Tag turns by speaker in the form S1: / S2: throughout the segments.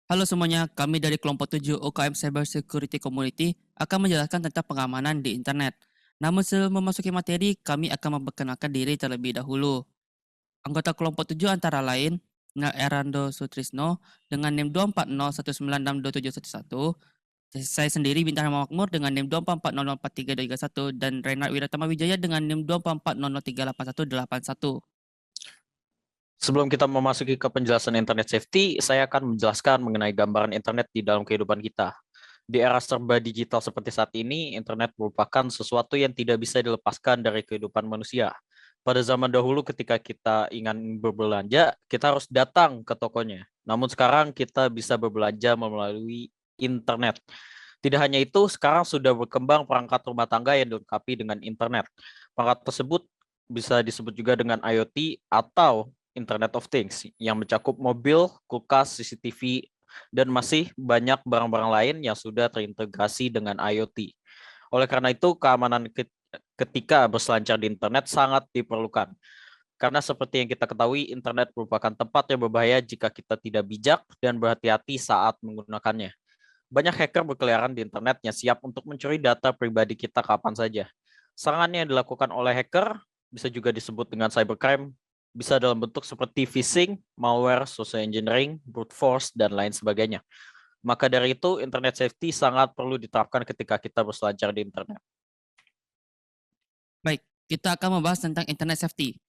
S1: Halo semuanya, kami dari kelompok 7 UKM Cyber Security Community akan menjelaskan tentang pengamanan di internet. Namun sebelum memasuki materi, kami akan memperkenalkan diri terlebih dahulu. Anggota kelompok 7 antara lain, Nel Erando Sutrisno dengan NIM 24019627111, saya sendiri Bintang Makmur dengan NIM 244004321 dan Renard Wiratama Wijaya dengan NIM 244003881.
S2: Sebelum kita memasuki ke penjelasan internet safety, saya akan menjelaskan mengenai gambaran internet di dalam kehidupan kita. Di era serba digital seperti saat ini, internet merupakan sesuatu yang tidak bisa dilepaskan dari kehidupan manusia. Pada zaman dahulu ketika kita ingin berbelanja, kita harus datang ke tokonya. Namun sekarang kita bisa berbelanja melalui internet. Tidak hanya itu, sekarang sudah berkembang perangkat rumah tangga yang dilengkapi dengan internet. Perangkat tersebut bisa disebut juga dengan IoT atau Internet of Things yang mencakup mobil, kulkas, CCTV, dan masih banyak barang-barang lain yang sudah terintegrasi dengan IoT. Oleh karena itu, keamanan ketika berselancar di internet sangat diperlukan. Karena seperti yang kita ketahui, internet merupakan tempat yang berbahaya jika kita tidak bijak dan berhati-hati saat menggunakannya. Banyak hacker berkeliaran di internet yang siap untuk mencuri data pribadi kita kapan saja. Serangan yang dilakukan oleh hacker bisa juga disebut dengan cybercrime, bisa dalam bentuk seperti phishing, malware, social engineering, brute force, dan lain sebagainya. Maka dari itu, internet safety sangat perlu diterapkan ketika kita berselancar di internet.
S1: Baik, kita akan membahas tentang internet safety.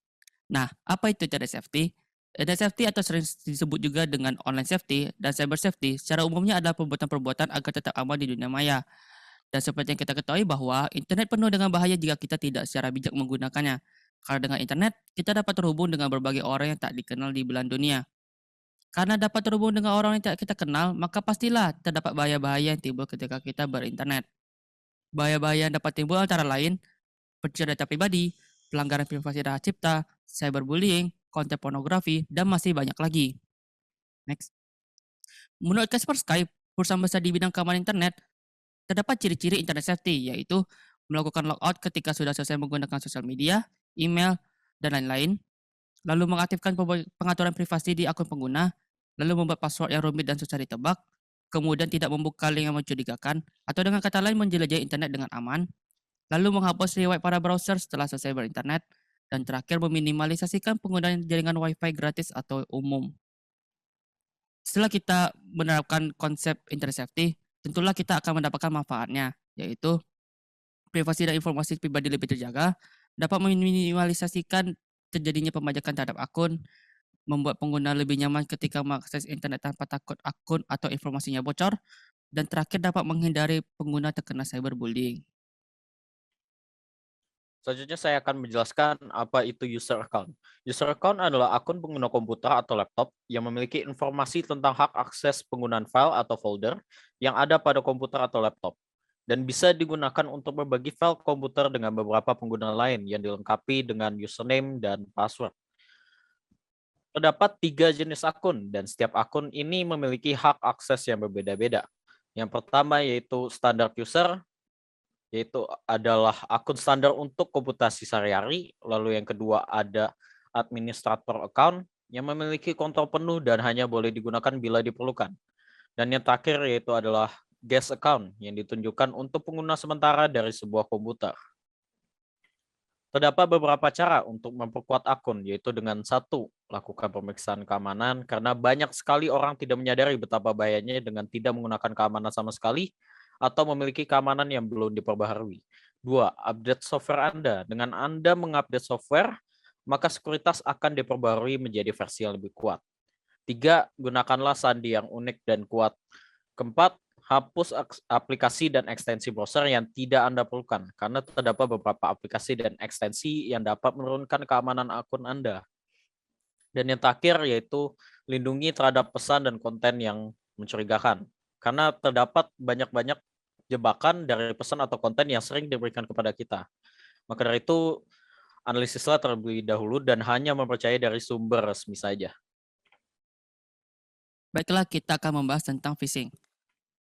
S1: Nah, apa itu internet safety? Internet safety atau sering disebut juga dengan online safety dan cyber safety secara umumnya adalah perbuatan-perbuatan agar tetap aman di dunia maya. Dan seperti yang kita ketahui bahwa internet penuh dengan bahaya jika kita tidak secara bijak menggunakannya. Karena dengan internet, kita dapat terhubung dengan berbagai orang yang tak dikenal di belahan dunia. Karena dapat terhubung dengan orang yang tak kita kenal, maka pastilah terdapat bahaya-bahaya yang timbul ketika kita berinternet. Bahaya-bahaya yang dapat timbul antara lain pencurian data pribadi, pelanggaran privasi dan hak cipta, cyberbullying, konten pornografi, dan masih banyak lagi. Next. Menurut Kaspersky, perusahaan besar di bidang keamanan internet, terdapat ciri-ciri internet safety, yaitu melakukan logout ketika sudah selesai menggunakan sosial media, email, dan lain-lain, lalu mengaktifkan pengaturan privasi di akun pengguna, lalu membuat password yang rumit dan susah ditebak, kemudian tidak membuka link yang mencurigakan, atau dengan kata lain menjelajahi internet dengan aman, lalu menghapus riwayat para browser setelah selesai berinternet, dan terakhir meminimalisasikan penggunaan jaringan Wi-Fi gratis atau umum. Setelah kita menerapkan konsep internet safety, tentulah kita akan mendapatkan manfaatnya, yaitu privasi dan informasi pribadi lebih terjaga, dapat meminimalisasikan terjadinya pembajakan terhadap akun, membuat pengguna lebih nyaman ketika mengakses internet tanpa takut akun atau informasinya bocor, dan terakhir dapat menghindari pengguna terkena cyberbullying.
S2: Selanjutnya saya akan menjelaskan apa itu user account. User account adalah akun pengguna komputer atau laptop yang memiliki informasi tentang hak akses penggunaan file atau folder yang ada pada komputer atau laptop, dan bisa digunakan untuk berbagi file komputer dengan beberapa pengguna lain yang dilengkapi dengan username dan password. Terdapat 3 jenis akun, dan setiap akun ini memiliki hak akses yang berbeda-beda. Yang pertama yaitu standard user, yaitu adalah akun standar untuk komputasi sehari-hari. Lalu yang kedua ada administrator account yang memiliki kontrol penuh dan hanya boleh digunakan bila diperlukan. Dan yang terakhir yaitu adalah guest account yang ditunjukkan untuk pengguna sementara dari sebuah komputer. Terdapat beberapa cara untuk memperkuat akun, yaitu dengan satu, lakukan pemeriksaan keamanan, karena banyak sekali orang tidak menyadari betapa bahayanya dengan tidak menggunakan keamanan sama sekali atau memiliki keamanan yang belum diperbaharui. Dua, update software Anda. Dengan Anda mengupdate software, maka sekuritas akan diperbaharui menjadi versi yang lebih kuat. Tiga, gunakanlah sandi yang unik dan kuat. Keempat, hapus aplikasi dan ekstensi browser yang tidak Anda perlukan, karena terdapat beberapa aplikasi dan ekstensi yang dapat menurunkan keamanan akun Anda. Dan yang terakhir yaitu lindungi terhadap pesan dan konten yang mencurigakan, karena terdapat banyak-banyak jebakan dari pesan atau konten yang sering diberikan kepada kita. Maka dari itu, analisislah terlebih dahulu dan hanya mempercayai dari sumber resmi saja.
S1: Baiklah, kita akan membahas tentang phishing.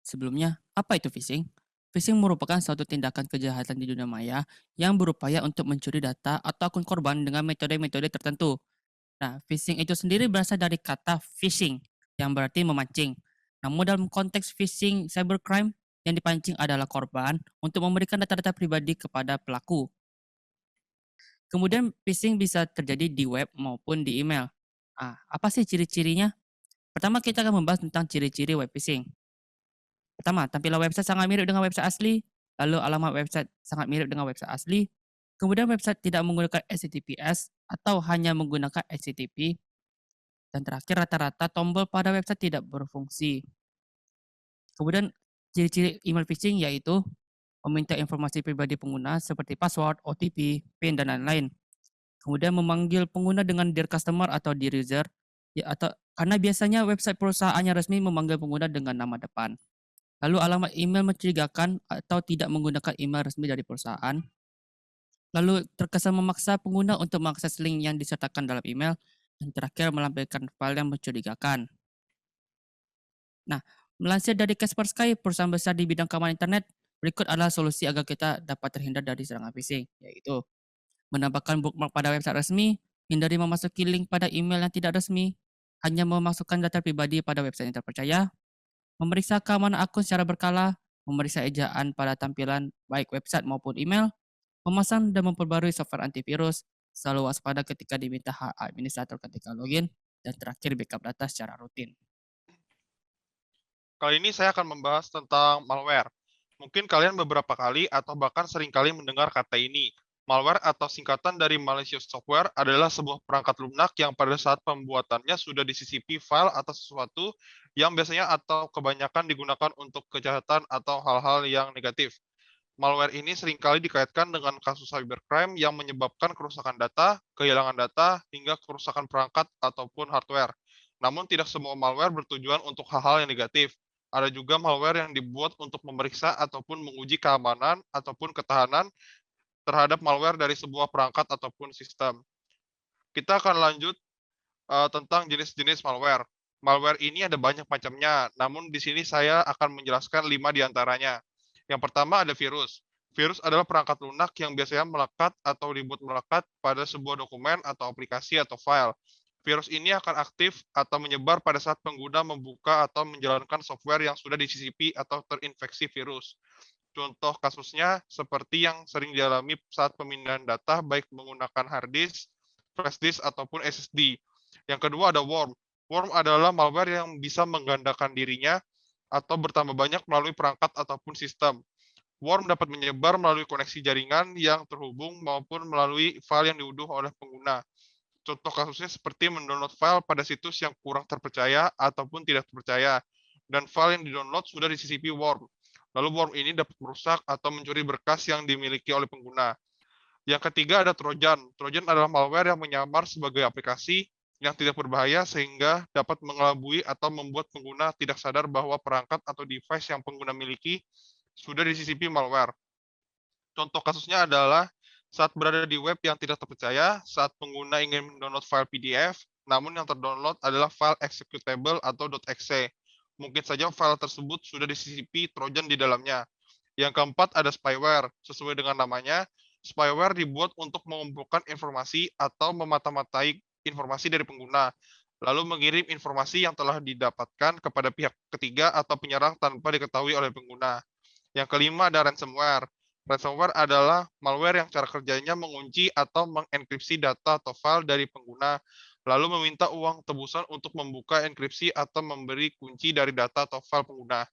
S1: Sebelumnya, apa itu phishing? Phishing merupakan suatu tindakan kejahatan di dunia maya yang berupaya untuk mencuri data atau akun korban dengan metode-metode tertentu. Nah, phishing itu sendiri berasal dari kata phishing yang berarti memancing. Namun dalam konteks phishing cybercrime, yang dipancing adalah korban untuk memberikan data-data pribadi kepada pelaku. Kemudian phishing bisa terjadi di web maupun di email. Apa sih ciri-cirinya? Pertama, kita akan membahas tentang ciri-ciri web phishing. Pertama, tampilan website sangat mirip dengan website asli, lalu alamat website sangat mirip dengan website asli, kemudian website tidak menggunakan HTTPS atau hanya menggunakan HTTP, dan terakhir rata-rata tombol pada website tidak berfungsi. Kemudian ciri-ciri email phishing yaitu meminta informasi pribadi pengguna seperti password, OTP, PIN, dan lain-lain. Kemudian memanggil pengguna dengan Dear Customer atau Dear User, atau karena biasanya website perusahaannya resmi memanggil pengguna dengan nama depan. Lalu alamat email mencurigakan atau tidak menggunakan email resmi dari perusahaan. Lalu terkesan memaksa pengguna untuk mengakses link yang disertakan dalam email. Dan terakhir melampirkan file yang mencurigakan. Nah, melansir dari Kaspersky, perusahaan besar di bidang keamanan internet, berikut adalah solusi agar kita dapat terhindar dari serangan phishing, yaitu menambahkan bookmark pada website resmi, hindari memasuki link pada email yang tidak resmi, hanya memasukkan data pribadi pada website yang terpercaya, memeriksa keamanan akun secara berkala, memeriksa ejaan pada tampilan baik website maupun email, memasang dan memperbarui software antivirus, selalu waspada ketika diminta hak administrator ketika login, dan terakhir backup data secara rutin.
S3: Kali ini saya akan membahas tentang malware. Mungkin kalian beberapa kali atau bahkan sering kali mendengar kata ini. Malware atau singkatan dari malicious software adalah sebuah perangkat lunak yang pada saat pembuatannya sudah disisipi file atau sesuatu yang biasanya atau kebanyakan digunakan untuk kejahatan atau hal-hal yang negatif. Malware ini seringkali dikaitkan dengan kasus cybercrime yang menyebabkan kerusakan data, kehilangan data, hingga kerusakan perangkat ataupun hardware. Namun tidak semua malware bertujuan untuk hal-hal yang negatif. Ada juga malware yang dibuat untuk memeriksa ataupun menguji keamanan ataupun ketahanan terhadap malware dari sebuah perangkat ataupun sistem. Kita akan lanjut tentang jenis-jenis malware. Malware ini ada banyak macamnya, namun di sini saya akan menjelaskan 5 di antaranya. Yang pertama ada virus. Virus adalah perangkat lunak yang biasanya melekat atau dibuat melekat pada sebuah dokumen atau aplikasi atau file. Virus ini akan aktif atau menyebar pada saat pengguna membuka atau menjalankan software yang sudah disisipi atau terinfeksi virus. Contoh kasusnya seperti yang sering dialami saat pemindahan data baik menggunakan hard disk, flash disk, ataupun SSD. Yang kedua ada worm. Worm adalah malware yang bisa menggandakan dirinya atau bertambah banyak melalui perangkat ataupun sistem. Worm dapat menyebar melalui koneksi jaringan yang terhubung maupun melalui file yang diunduh oleh pengguna. Contoh kasusnya seperti mendownload file pada situs yang kurang terpercaya ataupun tidak terpercaya, dan file yang didownload sudah disisipi worm. Lalu worm ini dapat merusak atau mencuri berkas yang dimiliki oleh pengguna. Yang ketiga ada Trojan. Trojan adalah malware yang menyamar sebagai aplikasi yang tidak berbahaya sehingga dapat mengelabui atau membuat pengguna tidak sadar bahwa perangkat atau device yang pengguna miliki sudah disisipi malware. Contoh kasusnya adalah saat berada di web yang tidak terpercaya, saat pengguna ingin mendownload file PDF, namun yang terdownload adalah file executable atau .exe. Mungkin saja file tersebut sudah disisipi Trojan di dalamnya. Yang keempat ada spyware. Sesuai dengan namanya, spyware dibuat untuk mengumpulkan informasi atau memata-matai informasi dari pengguna, lalu mengirim informasi yang telah didapatkan kepada pihak ketiga atau penyerang tanpa diketahui oleh pengguna. Yang kelima ada ransomware. Ransomware adalah malware yang cara kerjanya mengunci atau mengenkripsi data atau file dari pengguna, lalu meminta uang tebusan untuk membuka enkripsi atau memberi kunci dari data atau file pengguna.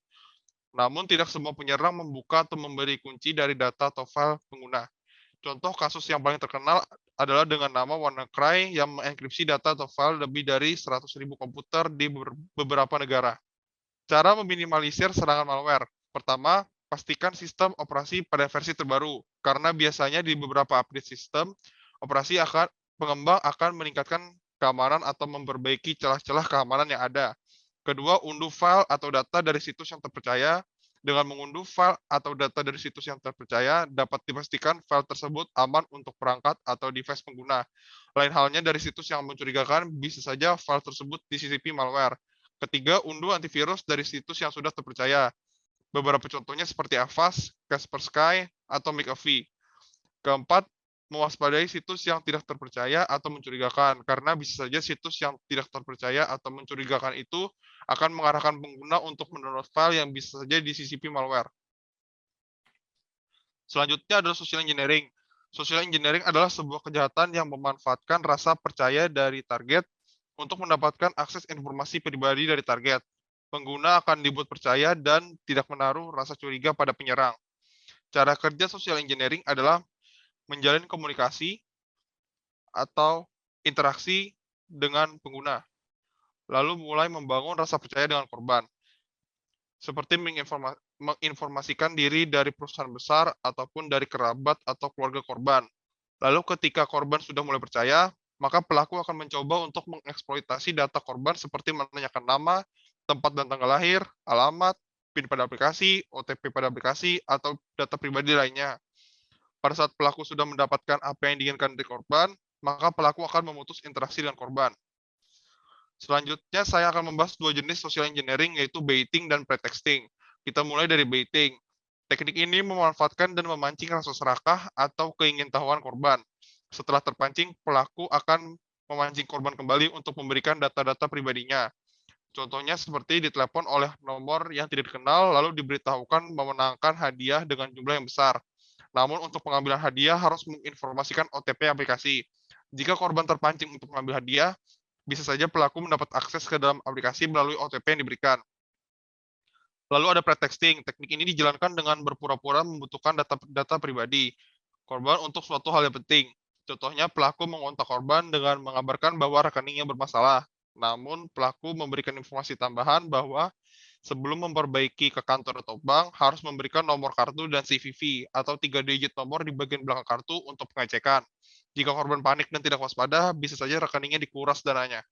S3: Namun tidak semua penyerang membuka atau memberi kunci dari data atau file pengguna. Contoh kasus yang paling terkenal adalah dengan nama WannaCry yang mengenkripsi data atau file lebih dari 100.000 komputer di beberapa negara. Cara meminimalisir serangan malware. Pertama, pastikan sistem operasi pada versi terbaru, karena biasanya di beberapa update sistem, pengembang akan meningkatkan keamanan atau memperbaiki celah-celah keamanan yang ada. Kedua, unduh file atau data dari situs yang terpercaya. Dengan mengunduh file atau data dari situs yang terpercaya, dapat dipastikan file tersebut aman untuk perangkat atau device pengguna. Lain halnya dari situs yang mencurigakan, bisa saja file tersebut disisipi malware. Ketiga, unduh antivirus dari situs yang sudah terpercaya. Beberapa contohnya seperti Avast, Kaspersky, atau McAfee. Keempat, Mewaspadai situs yang tidak terpercaya atau mencurigakan, karena bisa saja situs yang tidak terpercaya atau mencurigakan itu akan mengarahkan pengguna untuk mendownload file yang bisa saja disisipi malware. Selanjutnya adalah social engineering. Social engineering adalah sebuah kejahatan yang memanfaatkan rasa percaya dari target untuk mendapatkan akses informasi pribadi dari target. Pengguna akan dibuat percaya dan tidak menaruh rasa curiga pada penyerang. Cara kerja social engineering adalah menjalin komunikasi atau interaksi dengan pengguna, lalu mulai membangun rasa percaya dengan korban, seperti menginformasikan diri dari perusahaan besar ataupun dari kerabat atau keluarga korban. Lalu ketika korban sudah mulai percaya, maka pelaku akan mencoba untuk mengeksploitasi data korban seperti menanyakan nama, tempat dan tanggal lahir, alamat, PIN pada aplikasi, OTP pada aplikasi, atau data pribadi lainnya. Pada saat pelaku sudah mendapatkan apa yang diinginkan dari korban, maka pelaku akan memutus interaksi dengan korban. Selanjutnya, saya akan membahas dua jenis social engineering, yaitu baiting dan pretexting. Kita mulai dari baiting. Teknik ini memanfaatkan dan memancing rasa serakah atau keingintahuan korban. Setelah terpancing, pelaku akan memancing korban kembali untuk memberikan data-data pribadinya. Contohnya seperti ditelepon oleh nomor yang tidak dikenal, lalu diberitahukan memenangkan hadiah dengan jumlah yang besar. Namun untuk pengambilan hadiah harus menginformasikan OTP aplikasi. Jika korban terpancing untuk mengambil hadiah, bisa saja pelaku mendapat akses ke dalam aplikasi melalui OTP yang diberikan. Lalu ada pretexting. Teknik ini dijalankan dengan berpura-pura membutuhkan data pribadi korban untuk suatu hal yang penting. Contohnya, pelaku mengontak korban dengan mengabarkan bahwa rekeningnya bermasalah. Namun, pelaku memberikan informasi tambahan bahwa sebelum memperbaiki ke kantor atau bank, harus memberikan nomor kartu dan CVV atau 3 digit nomor di bagian belakang kartu untuk pengecekan. Jika korban panik dan tidak waspada, bisa saja rekeningnya dikuras dananya.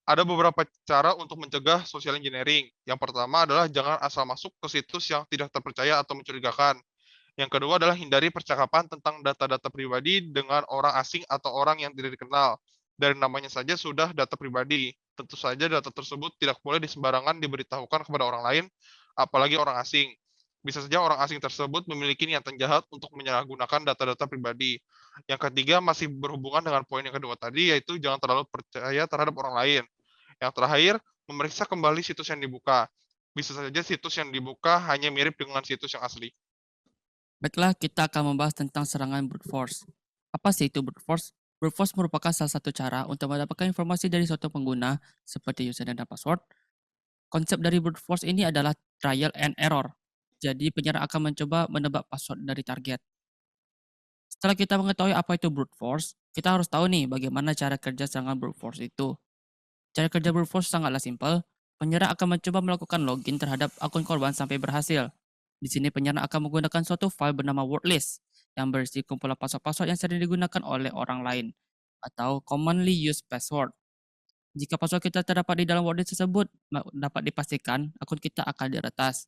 S3: Ada beberapa cara untuk mencegah social engineering. Yang pertama adalah jangan asal masuk ke situs yang tidak terpercaya atau mencurigakan. Yang kedua adalah hindari percakapan tentang data-data pribadi dengan orang asing atau orang yang tidak dikenal. Dari namanya saja sudah data pribadi. Tentu saja data tersebut tidak boleh disembarangan diberitahukan kepada orang lain, apalagi orang asing. Bisa saja orang asing tersebut memiliki niatan jahat untuk menyalahgunakan data-data pribadi. Yang ketiga masih berhubungan dengan poin yang kedua tadi, yaitu jangan terlalu percaya terhadap orang lain. Yang terakhir, memeriksa kembali situs yang dibuka. Bisa saja situs yang dibuka hanya mirip dengan situs yang asli.
S1: Baiklah, kita akan membahas tentang serangan brute force. Apa sih itu brute force? Brute force merupakan salah satu cara untuk mendapatkan informasi dari suatu pengguna, seperti username dan password. Konsep dari brute force ini adalah trial and error. Jadi penyerang akan mencoba menebak password dari target. Setelah kita mengetahui apa itu brute force, kita harus tahu nih bagaimana cara kerja serangan brute force itu. Cara kerja brute force sangatlah simpel. Penyerang akan mencoba melakukan login terhadap akun korban sampai berhasil. Di sini penyerang akan menggunakan suatu file bernama word list yang berisi kumpulan password-password yang sering digunakan oleh orang lain atau commonly used password. Jika password kita terdapat di dalam word list tersebut, dapat dipastikan akun kita akan diretas.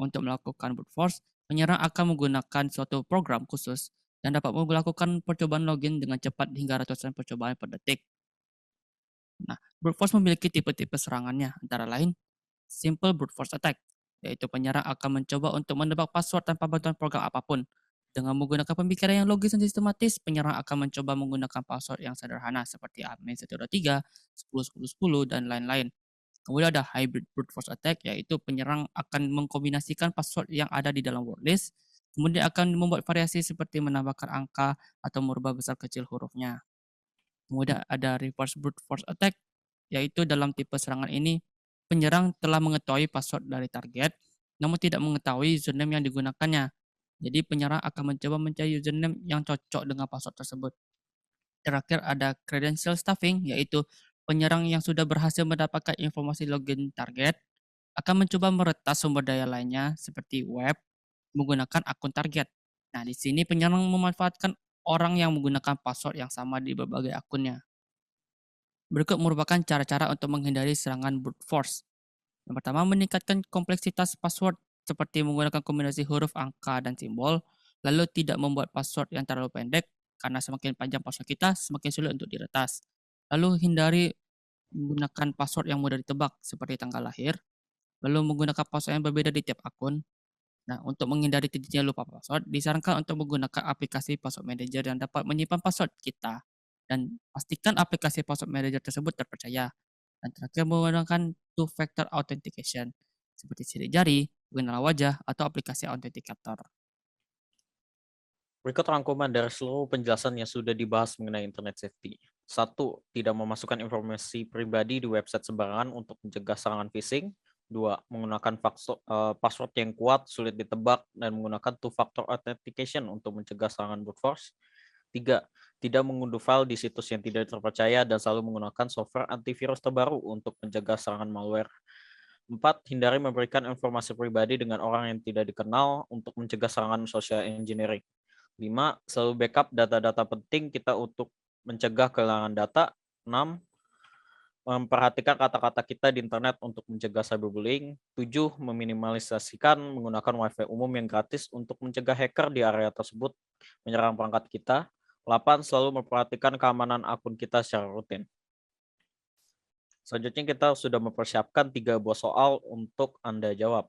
S1: Untuk melakukan brute force, penyerang akan menggunakan suatu program khusus yang dapat melakukan percobaan login dengan cepat hingga ratusan percobaan per detik. Nah, brute force memiliki tipe-tipe serangannya, antara lain simple brute force attack, yaitu penyerang akan mencoba untuk menebak password tanpa bantuan program apapun. Dengan menggunakan pemikiran yang logis dan sistematis, penyerang akan mencoba menggunakan password yang sederhana seperti admin 123, 10 10 10, dan lain-lain. Kemudian ada hybrid brute force attack, yaitu penyerang akan mengkombinasikan password yang ada di dalam word list, kemudian akan membuat variasi seperti menambahkan angka atau merubah besar kecil hurufnya. Kemudian ada reverse brute force attack, yaitu dalam tipe serangan ini, penyerang telah mengetahui password dari target, namun tidak mengetahui username yang digunakannya. Jadi penyerang akan mencoba mencari username yang cocok dengan password tersebut. Terakhir ada credential stuffing, yaitu penyerang yang sudah berhasil mendapatkan informasi login target akan mencoba meretas sumber daya lainnya seperti web menggunakan akun target. Nah, di sini penyerang memanfaatkan orang yang menggunakan password yang sama di berbagai akunnya. Berikut merupakan cara-cara untuk menghindari serangan brute force. Yang pertama, meningkatkan kompleksitas password seperti menggunakan kombinasi huruf, angka, dan simbol, lalu tidak membuat password yang terlalu pendek, karena semakin panjang password kita, semakin sulit untuk diretas. Lalu hindari menggunakan password yang mudah ditebak, seperti tanggal lahir, lalu menggunakan password yang berbeda di tiap akun. Nah, untuk menghindari terjadinya lupa password, disarankan untuk menggunakan aplikasi password manager yang dapat menyimpan password kita. Dan pastikan aplikasi password manager tersebut terpercaya. Dan terakhir menggunakan two-factor authentication, seperti sidik jari, pengenalan wajah, atau aplikasi authenticator.
S2: Berikut rangkuman dari seluruh penjelasan yang sudah dibahas mengenai Internet Safety. 1. Tidak memasukkan informasi pribadi di website sembarangan untuk mencegah serangan phishing. 2. Menggunakan password yang kuat, sulit ditebak, dan menggunakan two-factor authentication untuk mencegah serangan brute force. 3. Tidak mengunduh file di situs yang tidak terpercaya dan selalu menggunakan software antivirus terbaru untuk mencegah serangan malware. 4. Hindari memberikan informasi pribadi dengan orang yang tidak dikenal untuk mencegah serangan social engineering. 5. Selalu backup data-data penting kita untuk mencegah kehilangan data. 6. Memperhatikan kata-kata kita di internet untuk mencegah cyberbullying. 7. Meminimalisasikan menggunakan wifi umum yang gratis untuk mencegah hacker di area tersebut menyerang perangkat kita. 8. Selalu memperhatikan keamanan akun kita secara rutin. Selanjutnya kita sudah mempersiapkan 3 buah soal untuk Anda jawab.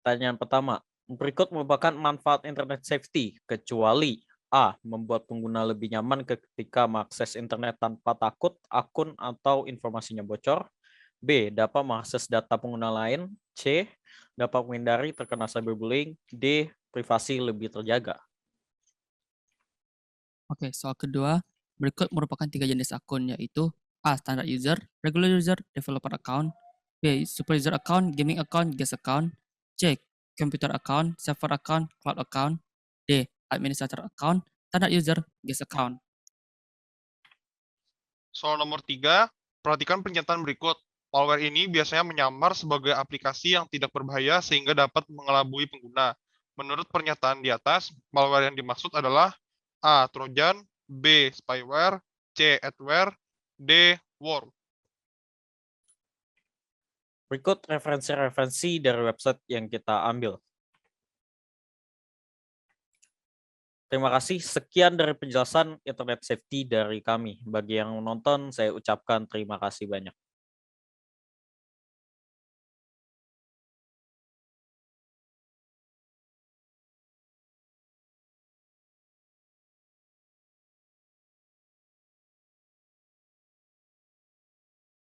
S2: Pertanyaan pertama. Berikut merupakan manfaat internet safety, kecuali A. Membuat pengguna lebih nyaman ketika mengakses internet tanpa takut akun atau informasinya bocor. B. Dapat mengakses data pengguna lain. C. Dapat menghindari terkena cyberbullying. D. Privasi lebih terjaga.
S1: Oke, soal kedua, berikut merupakan 3 jenis akun, yaitu A. Standard user, regular user, developer account. B. Super user account, gaming account, guest account. C. Computer account, server account, cloud account. D. Administrator account, standard user, guest account.
S3: Soal nomor 3, perhatikan pernyataan berikut. Malware ini biasanya menyamar sebagai aplikasi yang tidak berbahaya sehingga dapat mengelabui pengguna. Menurut pernyataan di atas, malware yang dimaksud adalah A. Trojan, B. Spyware, C. Adware, D. Worm.
S2: Berikut referensi-referensi dari website yang kita ambil. Terima kasih. Sekian dari penjelasan internet safety dari kami. Bagi yang menonton, saya ucapkan terima kasih banyak.